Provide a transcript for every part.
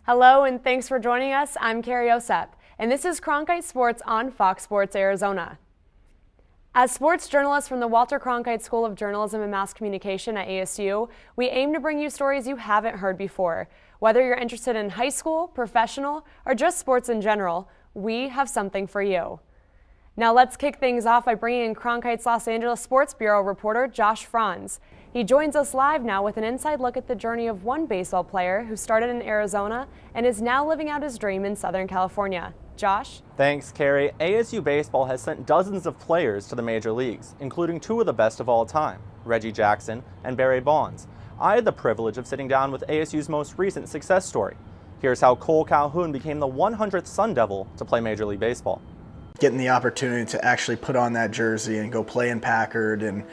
Hello and thanks for joining us. I'm Carrie Osep, and this is Cronkite Sports on Fox Sports Arizona. As sports journalists from the Walter Cronkite School of Journalism and Mass Communication at ASU, we aim to bring you stories you haven't heard before. Whether you're interested in high school, professional, or just sports in general, we have something for you. Now let's kick things off by bringing in Cronkite's Los Angeles Sports Bureau reporter Josh Franz. He joins us live now with an inside look at the journey of one baseball player who started in Arizona and is now living out his dream in Southern California. Josh? Thanks, Carrie. ASU baseball has sent dozens of players to the major leagues, including two of the best of all time, Reggie Jackson and Barry Bonds. I had the privilege of sitting down with ASU's most recent success story. Here's how Cole Calhoun became the 100th Sun Devil to play Major League Baseball. Getting the opportunity to actually put on that jersey and go play in Packard and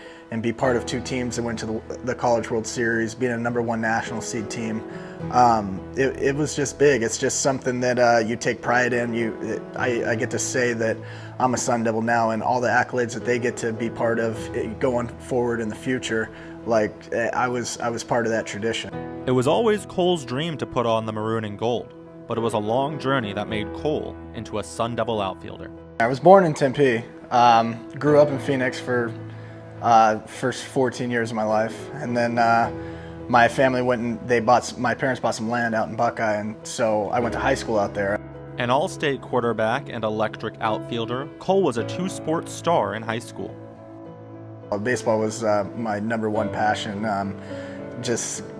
be part of two teams that went to the College World Series, being a #1 national seed team, it was just big. It's just something that you take pride in. I get to say that I'm a Sun Devil now, and all the accolades that they get to be part of going forward in the future, like I was part of that tradition. It was always Cole's dream to put on the maroon and gold, but it was a long journey that made Cole into a Sun Devil outfielder. I was born in Tempe, grew up in Phoenix for first 14 years of my life, and then my family went and my parents bought some land out in Buckeye, and so I went to high school out there. An all-state quarterback and electric outfielder, Cole was a two-sport star in high school. Baseball was my #1 passion.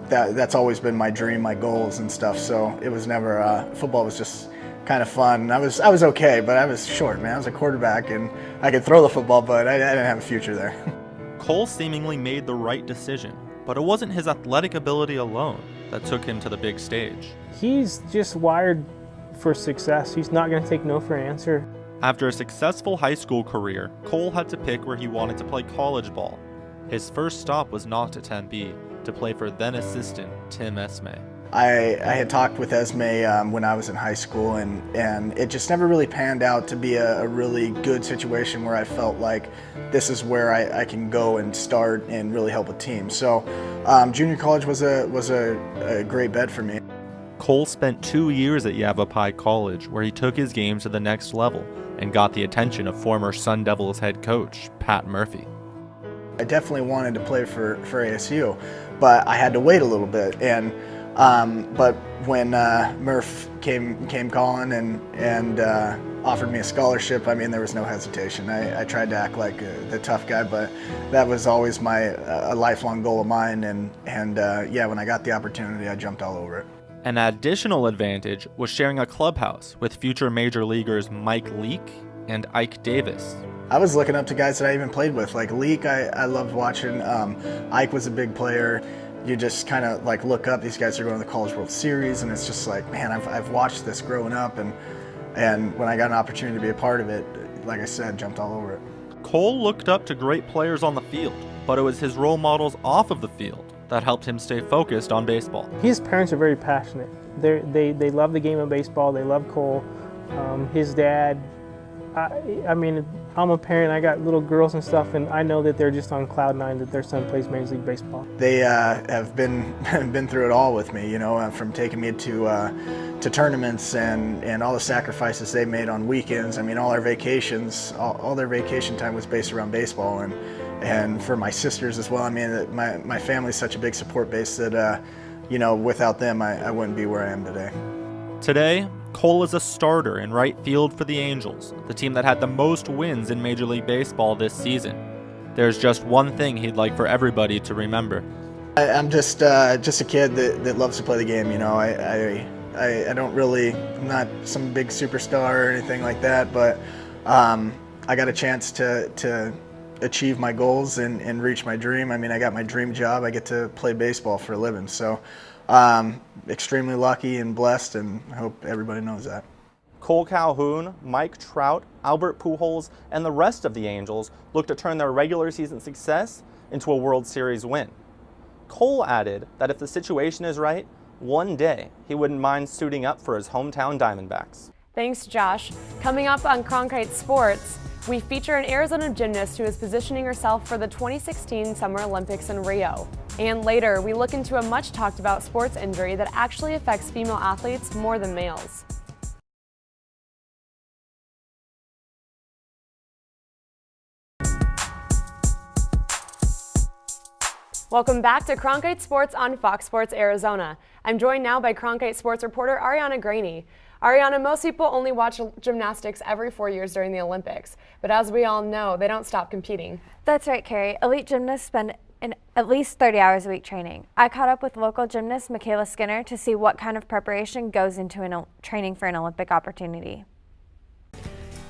That's always been my dream, my goals and stuff. So it was never football was just kind of fun. I was okay, but I was short, man. I was a quarterback and I could throw the football, but I didn't have a future there. Cole seemingly made the right decision, but it wasn't his athletic ability alone that took him to the big stage. He's just wired for success. He's not going to take no for an answer. After a successful high school career, Cole had to pick where he wanted to play college ball. His first stop was not at Tempe, to play for then-assistant Tim Esme. I had talked with Esme when I was in high school, and it just never really panned out to be a really good situation where I felt like this is where I can go and start and really help a team. So junior college was a great bet for me. Cole spent 2 years at Yavapai College, where he took his game to the next level and got the attention of former Sun Devils head coach Pat Murphy. I definitely wanted to play for ASU, but I had to wait a little bit. And but when Murph came calling and offered me a scholarship, I mean, there was no hesitation. I tried to act like the tough guy, but that was always a lifelong goal of mine. And yeah, when I got the opportunity, I jumped all over it. An additional advantage was sharing a clubhouse with future major leaguers Mike Leake and Ike Davis. I was looking up to guys that I even played with. Like Leake, I loved watching. Ike was a big player. You just kind of like look up. These guys are going to the College World Series, and it's just like, man, I've watched this growing up, and when I got an opportunity to be a part of it, like I said, jumped all over it. Cole looked up to great players on the field, but it was his role models off of the field that helped him stay focused on baseball. His parents are very passionate. They love the game of baseball. They love Cole. His dad, I mean, I'm a parent. I got little girls and stuff, and I know that they're just on cloud nine that their son plays Major League Baseball. They have been through it all with me, you know, from taking me to tournaments and all the sacrifices they made on weekends. I mean, all our vacations, all their vacation time was based around baseball, and for my sisters as well. I mean, my family's such a big support base that you know, without them, I wouldn't be where I am today. Today, Cole is a starter in right field for the Angels, the team that had the most wins in Major League Baseball this season. There's just one thing he'd like for everybody to remember. I'm just a kid that loves to play the game. You know, I don't really, I'm not some big superstar or anything like that, but I got a chance to achieve my goals and reach my dream. I mean, I got my dream job. I get to play baseball for a living. So extremely lucky and blessed, and I hope everybody knows that. Cole Calhoun, Mike Trout, Albert Pujols, and the rest of the Angels look to turn their regular season success into a World Series win. Cole added that if the situation is right, one day he wouldn't mind suiting up for his hometown Diamondbacks. Thanks, Josh. Coming up on Cronkite Sports, We feature an Arizona gymnast who is positioning herself for the 2016 Summer Olympics in Rio. And later, we look into a much talked about sports injury that actually affects female athletes more than males. Welcome back to Cronkite Sports on Fox Sports Arizona. I'm joined now by Cronkite Sports reporter Ariana Graney. Ariana, most people only watch gymnastics every 4 years during the Olympics, but as we all know, they don't stop competing. That's right, Carrie. Elite gymnasts spend at least 30 hours a week training. I caught up with local gymnast Michaela Skinner to see what kind of preparation goes into training for an Olympic opportunity.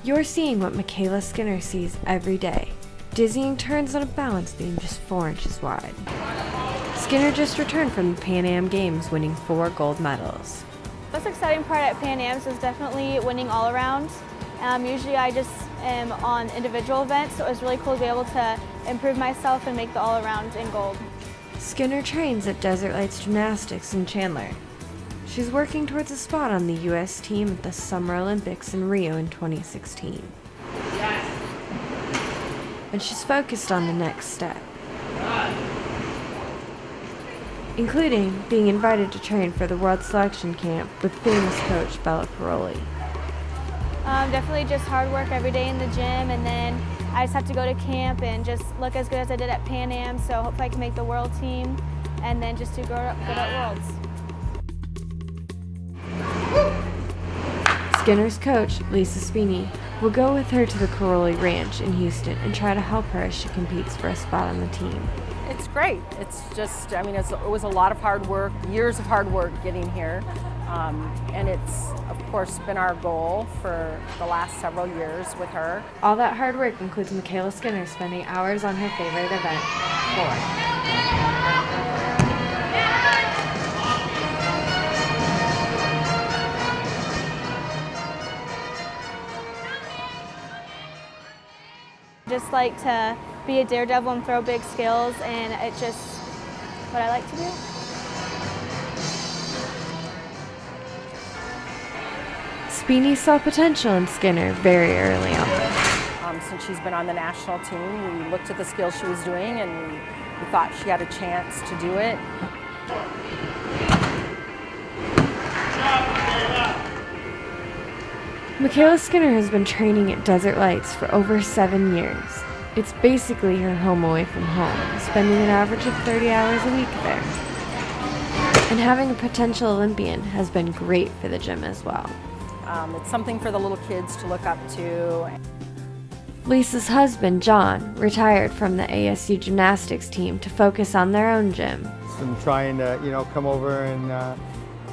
You're seeing what Michaela Skinner sees every day. Dizzying turns on a balance beam just 4 inches wide. Skinner just returned from the Pan Am Games, winning 4 gold medals. The most exciting part at Pan Am's is definitely winning all around. Usually I just am on individual events, so it was really cool to be able to improve myself and make the all around in gold. Skinner trains at Desert Lights Gymnastics in Chandler. She's working towards a spot on the U.S. team at the Summer Olympics in Rio in 2016. And she's focused on the next step, including being invited to train for the World Selection Camp with famous coach Bella Paroli. Definitely just hard work every day in the gym, and then I just have to go to camp and just look as good as I did at Pan Am, so hopefully I can make the world team and then just do good at Worlds. Skinner's coach, Lisa Spini, will go with her to the Caroli Ranch in Houston and try to help her as she competes for a spot on the team. It's great. It's just, I mean, it was a lot of hard work, years of hard work getting here. And it's, of course, been our goal for the last several years with her. All that hard work includes Michaela Skinner spending hours on her favorite event, floor. Just like to be a daredevil and throw big skills, and it's just what I like to do. Spini saw potential in Skinner very early on. Since she's been on the national team, we looked at the skills she was doing and we thought she had a chance to do it. Michaela Skinner has been training at Desert Lights for over 7 years. It's basically her home away from home, spending an average of 30 hours a week there. And having a potential Olympian has been great for the gym as well. It's something for the little kids to look up to. Lisa's husband, John, retired from the ASU gymnastics team to focus on their own gym. I'm trying to, come over and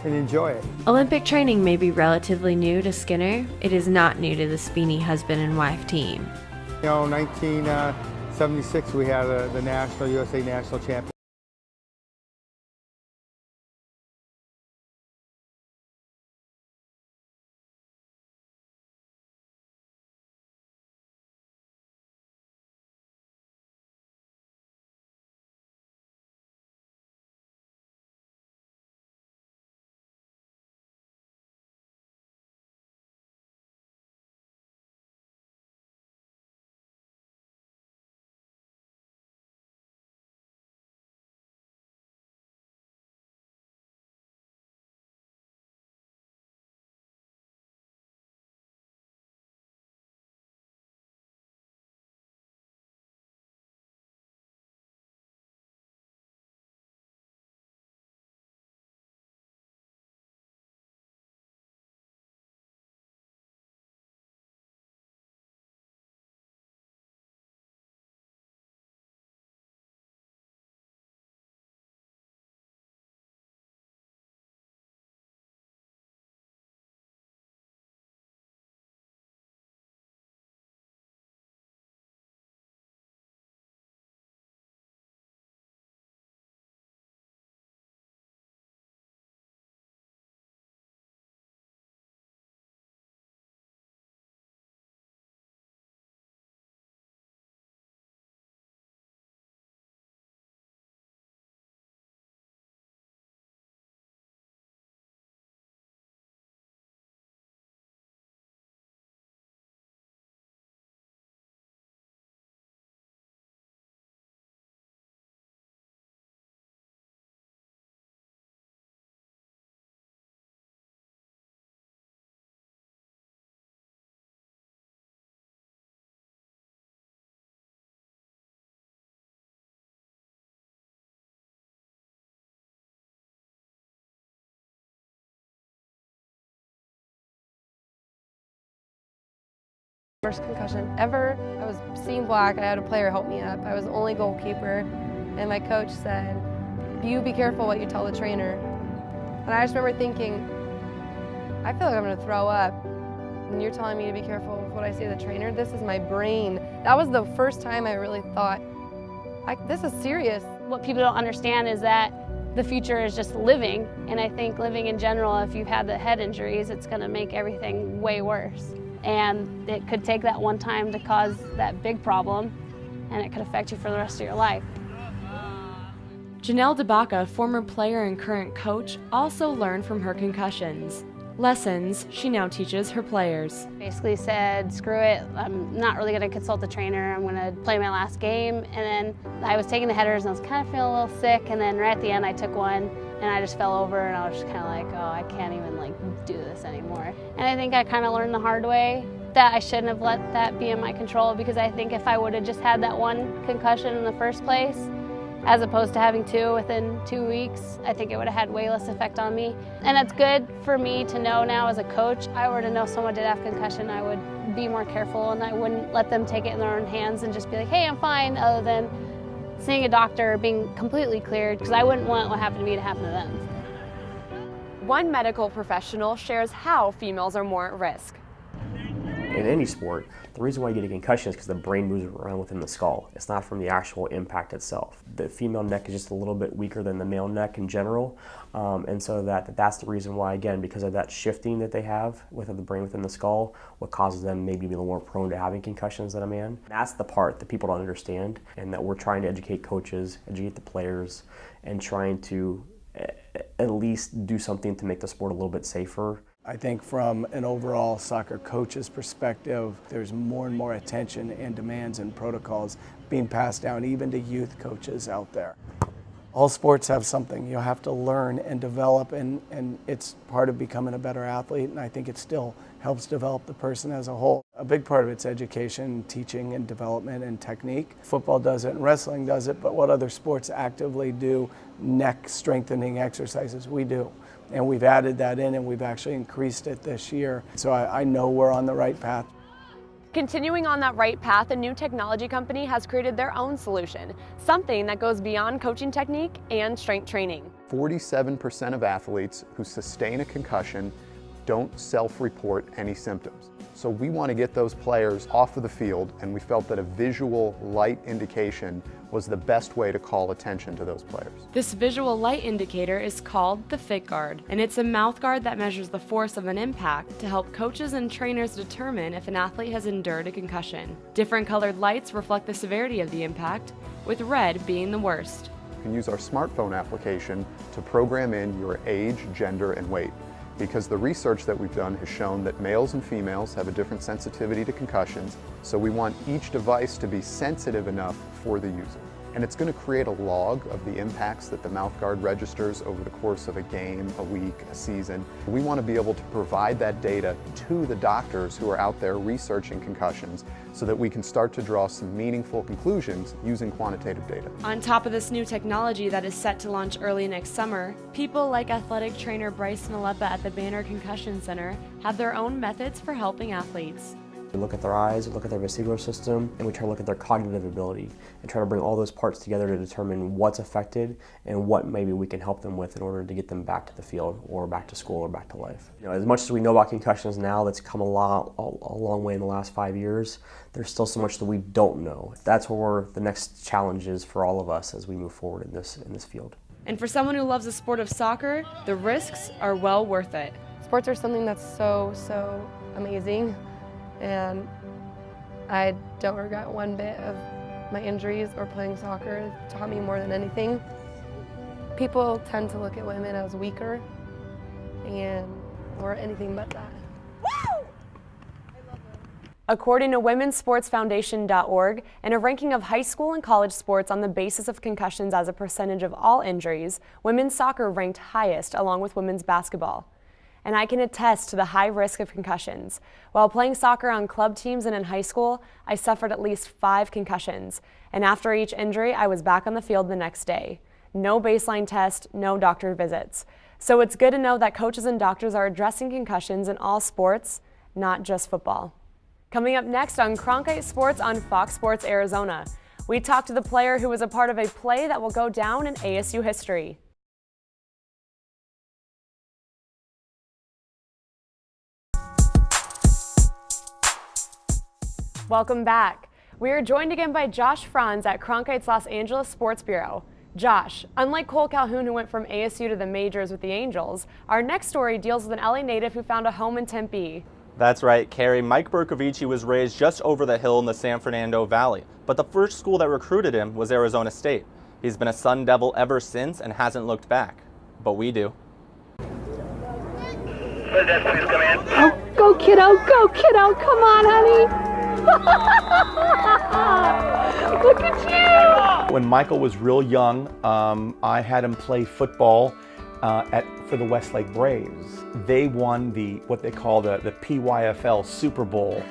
enjoy it. Olympic training may be relatively new to Skinner. It is not new to the Spini husband and wife team. 1976 we had the USA National Championship. First concussion ever. I was seeing black. I had a player help me up. I was the only goalkeeper, and my coach said, "You be careful what you tell the trainer." And I just remember thinking, I feel like I'm going to throw up. And you're telling me to be careful with what I say to the trainer? This is my brain. That was the first time I really thought, this is serious. What people don't understand is that the future is just living, and I think living in general, if you've had the head injuries, it's going to make everything way worse. And it could take that one time to cause that big problem, and it could affect you for the rest of your life. Janelle DeBaca, former player and current coach, also learned from her concussions. Lessons she now teaches her players. Basically said, screw it, I'm not really going to consult the trainer, I'm going to play my last game. And then I was taking the headers and I was kind of feeling a little sick, and then right at the end I took one and I just fell over and I was just kind of like, oh, I can't even do this anymore. And I think I kind of learned the hard way that I shouldn't have let that be in my control, because I think if I would have just had that one concussion in the first place, as opposed to having two within 2 weeks, I think it would have had way less effect on me. And it's good for me to know now as a coach. If I were to know someone did have concussion, I would be more careful and I wouldn't let them take it in their own hands and just be like, hey, I'm fine, other than seeing a doctor, being completely cleared, because I wouldn't want what happened to me to happen to them. One medical professional shares how females are more at risk. In any sport, the reason why you get a concussion is because the brain moves around within the skull. It's not from the actual impact itself. The female neck is just a little bit weaker than the male neck in general, and so that's the reason why, again, because of that shifting that they have within the brain within the skull, what causes them maybe to be a little more prone to having concussions than a man. That's the part that people don't understand, and that we're trying to educate coaches, educate the players, and trying to at least do something to make the sport a little bit safer. I think from an overall soccer coach's perspective, there's more and more attention and demands and protocols being passed down even to youth coaches out there. All sports have something you have to learn and develop, and it's part of becoming a better athlete, and I think it still helps develop the person as a whole. A big part of it's education, teaching, and development and technique. Football does it and wrestling does it, but what other sports actively do neck strengthening exercises? We do. And we've added that in, and we've actually increased it this year. So I know we're on the right path. Continuing on that right path, a new technology company has created their own solution, something that goes beyond coaching technique and strength training. 47% of athletes who sustain a concussion don't self-report any symptoms. So we want to get those players off of the field, and we felt that a visual light indication was the best way to call attention to those players. This visual light indicator is called the Fit Guard, and it's a mouth guard that measures the force of an impact to help coaches and trainers determine if an athlete has endured a concussion. Different colored lights reflect the severity of the impact, with red being the worst. You can use our smartphone application to program in your age, gender, and weight, because the research that we've done has shown that males and females have a different sensitivity to concussions, so we want each device to be sensitive enough for the user. And it's going to create a log of the impacts that the mouthguard registers over the course of a game, a week, a season. We want to be able to provide that data to the doctors who are out there researching concussions so that we can start to draw some meaningful conclusions using quantitative data. On top of this new technology that is set to launch early next summer, people like athletic trainer Bryce Nalepa at the Banner Concussion Center have their own methods for helping athletes. We look at their eyes, we look at their vestibular system, and we try to look at their cognitive ability and try to bring all those parts together to determine what's affected and what maybe we can help them with in order to get them back to the field or back to school or back to life. As much as we know about concussions now, that's come a long way in the last 5 years, there's still so much that we don't know. That's where the next challenge is for all of us as we move forward in this field. And for someone who loves the sport of soccer, the risks are well worth it. Sports are something that's so amazing. And I don't regret one bit of my injuries or playing soccer. It taught me more than anything. People tend to look at women as weaker or anything but that. According to WomenSportsFoundation.org, in a ranking of high school and college sports on the basis of concussions as a percentage of all injuries, women's soccer ranked highest along with women's basketball. And I can attest to the high risk of concussions. While playing soccer on club teams and in high school, I suffered at least 5 concussions. And after each injury, I was back on the field the next day. No baseline test, no doctor visits. So it's good to know that coaches and doctors are addressing concussions in all sports, not just football. Coming up next on Cronkite Sports on Fox Sports Arizona, we talk to the player who was a part of a play that will go down in ASU history. Welcome back. We are joined again by Josh Franz at Cronkite's Los Angeles Sports Bureau. Josh, unlike Cole Calhoun, who went from ASU to the majors with the Angels, our next story deals with an LA native who found a home in Tempe. That's right, Carrie. Mike Bercovici was raised just over the hill in the San Fernando Valley, but the first school that recruited him was Arizona State. He's been a Sun Devil ever since and hasn't looked back. But we do. Oh, go kiddo, come on, honey. Look at you. When Michael was real young, I had him play football for the Westlake Braves. They won what they call the PYFL Super Bowl.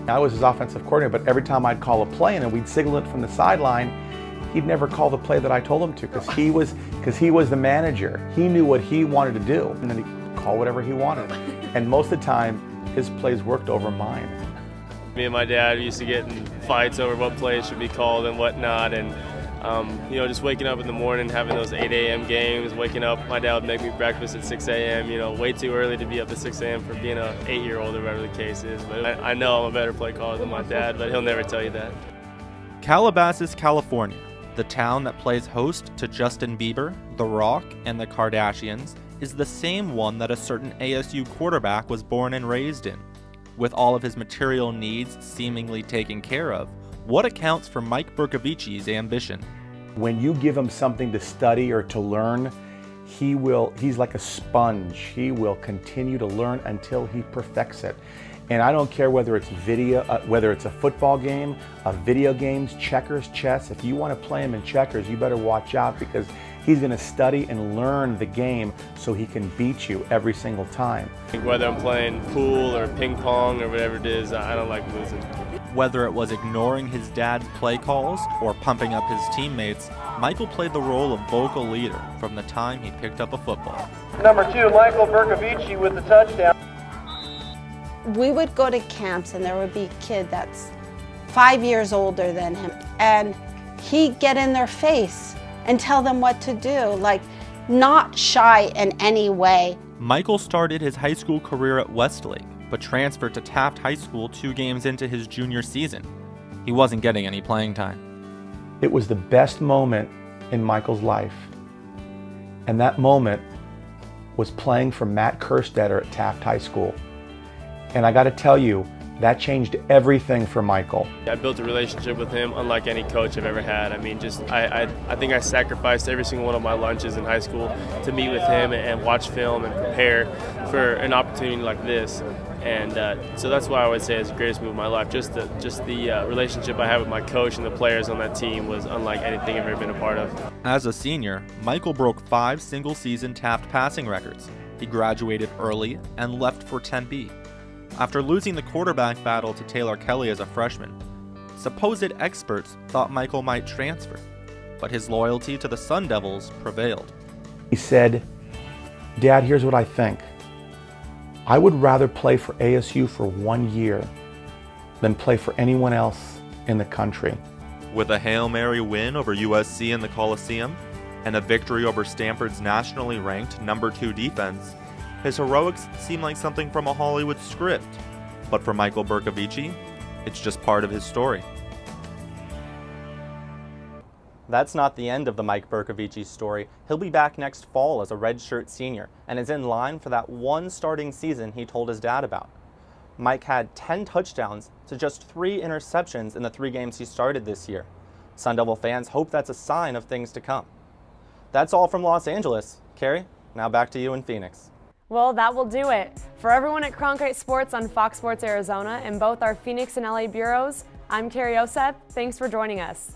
I was his offensive coordinator, but every time I'd call a play and we'd signal it from the sideline, he'd never call the play that I told him to because he was the manager. He knew what he wanted to do, and then he'd call whatever he wanted. And most of the time, his plays worked over mine. Me and my dad used to get in fights over what plays should be called and whatnot, and just waking up in the morning, having those 8 a.m. games, waking up, my dad would make me breakfast at 6 a.m., way too early to be up at 6 a.m. for being an 8-year-old or whatever the case is. But I know I'm a better play caller than my dad, but he'll never tell you that. Calabasas, California, the town that plays host to Justin Bieber, The Rock, and the Kardashians, is the same one that a certain ASU quarterback was born and raised in. With all of his material needs seemingly taken care of, what accounts for Mike Bercovici's ambition? When you give him something to study or to learn, he's like a sponge. He will continue to learn until he perfects it. And I don't care whether it's whether it's a football game, video games, checkers, chess. If you want to play him in checkers, you better watch out because he's going to study and learn the game so he can beat you every single time. Whether I'm playing pool or ping pong or whatever it is, I don't like losing. Whether it was ignoring his dad's play calls or pumping up his teammates, Michael played the role of vocal leader from the time he picked up a football. Number 2, Michael Bercovici with the touchdown. We would go to camps and there would be a kid that's 5 years older than him, and he'd get in their face and tell them what to do, like not shy in any way. Michael started his high school career at Westlake, but transferred to Taft High School 2 games into his junior season. He wasn't getting any playing time. It was the best moment in Michael's life. And that moment was playing for Matt Kerstetter at Taft High School. And I got to tell you, that changed everything for Michael. I built a relationship with him unlike any coach I've ever had. I mean, I think I sacrificed every single one of my lunches in high school to meet with him and watch film and prepare for an opportunity like this. And so that's why I would say it's the greatest move of my life. Just the relationship I have with my coach and the players on that team was unlike anything I've ever been a part of. As a senior, Michael broke 5 single-season Taft passing records. He graduated early and left for Tempe. After losing the quarterback battle to Taylor Kelly as a freshman, supposed experts thought Michael might transfer, but his loyalty to the Sun Devils prevailed. He said, "Dad, here's what I think. I would rather play for ASU for 1 year than play for anyone else in the country." With a Hail Mary win over USC in the Coliseum and a victory over Stanford's nationally ranked number 2 defense, his heroics seem like something from a Hollywood script. But for Michael Bercovici, it's just part of his story. That's not the end of the Mike Bercovici story. He'll be back next fall as a redshirt senior and is in line for that one starting season he told his dad about. Mike had 10 touchdowns to just 3 interceptions in the 3 games he started this year. Sun Devil fans hope that's a sign of things to come. That's all from Los Angeles. Carrie, now back to you in Phoenix. Well, that will do it. For everyone at Cronkite Sports on Fox Sports Arizona and both our Phoenix and LA bureaus, I'm Carrie Osep. Thanks for joining us.